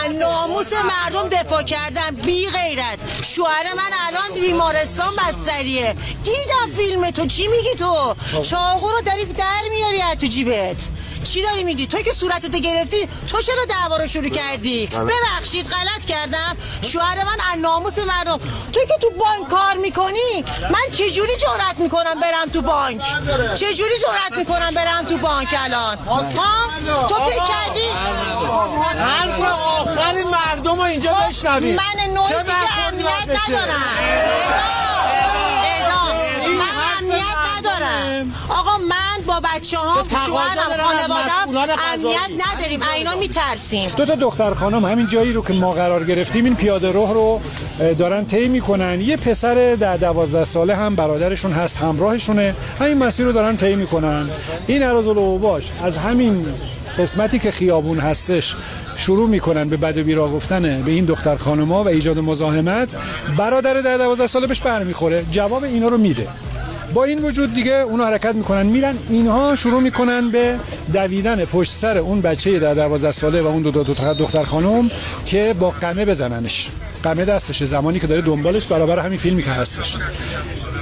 از ناموس مردم دفاع کردم بی غیرت. شوهر من الان بیمارستان بستریه. دیدم فیلم تو. چی میگی تو؟ چاقو رو داری در میاری از تو جیبت. چی داری میگی؟ تو که صورتتو گرفتی، تو چرا دعوا رو شروع کردی؟ ببخشید غلط کردم. شوهر من از ناموس مردم. تو که تو بانک کار میکنی، من چجوری جرأت میکنم برم تو بانک؟ چجوری جرأت میکنم برم تو بانک الان؟ ها؟ تو فکر کردی؟ حرف آخری مردم رو اینجا بشنوی. من نوعی دیگه امنیت ندارم. من امنیت ندارم. آقا من با بچه ها شوهرم خانوادم امنیت نداریم. اینا میترسیم. دو تا دختر خانم همین جایی رو که ما قرار گرفتیم این پیاده راه رو دارن طی میکنن. یه پسر 10-12 ساله هم برادرشون هست همراهشونه. همین مسیر رو دارن طی میکنن. این اراذالاوباش از همین قسمتی که خیابون هستش شروع میکنن به بد و بیراه گفتن به این دختر خانم‌ها و ایجاد مزاحمت. برادر 10-12 ساله بهش برمیخوره، جواب اینا رو میده. با این وجود دیگه اونا حرکت میکنن میرن. اینها شروع میکنن به دویدن پشت سر اون بچه 10-12 ساله و اون دو دختر خانم که با قمه بزننش. قمه دستشه زمانی که داره دنبالش، برابر همین فیلمی که هستش.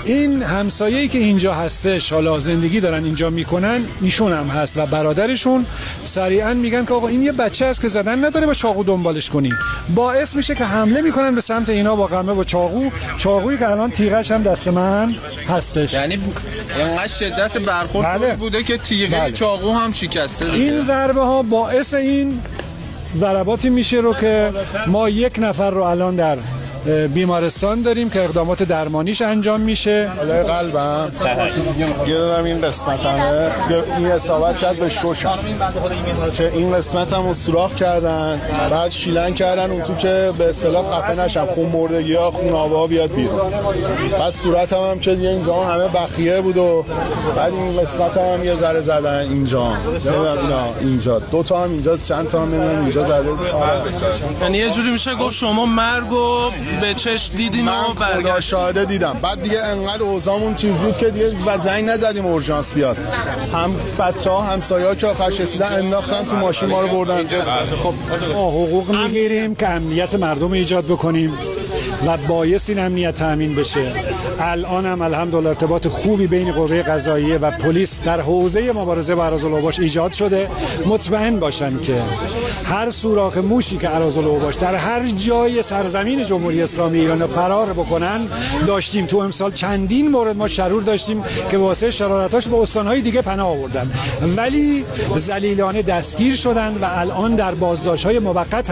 این همسایه‌ای که اینجا هستش، حالا زندگی دارن اینجا میکنن، ایشون هم هست و برادرشون سریعا میگن که آقا این یه بچه است که زدن نداره با چاقو دنبالش کنی. باعث میشه که حمله میکنن به سمت اینا با قمه و چاقویی که الان تیغش هم دست من هستش. یعنی اینقدر شدت برخورد بوده که تیغه چاقو هم شکسته. این ضربه ها باعث این ضرباتی میشه رو که ما یک نفر رو الان در بیمارستان داریم که اقدامات درمانیش انجام میشه. علاوه قلبم یه دارم این قسمتمه، این اصابت شد به شوشم چه این قسمت هم سوراخ کردن، بعد شیلن کردن اون تو که به اصطلاح خفه نشم، خون مردگی ها خون آبا بیاد بیرون. بعد صورتم هم که دیگه اینجا همه بخیه بود و بعد این قسمت هم یه ذره زدن اینجا، اینجا دو تا هم اینجا، چند تا هم اینجا زده. یعنی یه جوری میشه گفت شما مرگو به چشم دیدین و خدا شاهده دیدم. بعد دیگه انقدر اوضاعمون چیز بود که دیگه و زنگ نزدیم اورژانس بیاد. هم بچه‌ها همسایه‌ها که آخرش رسیدن انداختن تو ماشین ما رو بردن. خب حقوق میگیریم که امنیت مردم ایجاد بکنیم و باعث این امنیت تامین بشه. الان هم الحمدلله ارتباط خوبی بین قوه قضاییه و پلیس در حوزه مبارزه با اراذالاوباش ایجاد شده. مطمئن باشن که هر سوراخ موشی که اراذالاوباش در هر جای سرزمین جمهوری اسلامی ایران فرار بکنن داشتیم. تو امسال چندین مورد ما شرور داشتیم که واسه شرارتاش به استانهای دیگه پناه آوردن ولی ذلیلانه دستگیر شدن و الان در بازداشت‌های موقت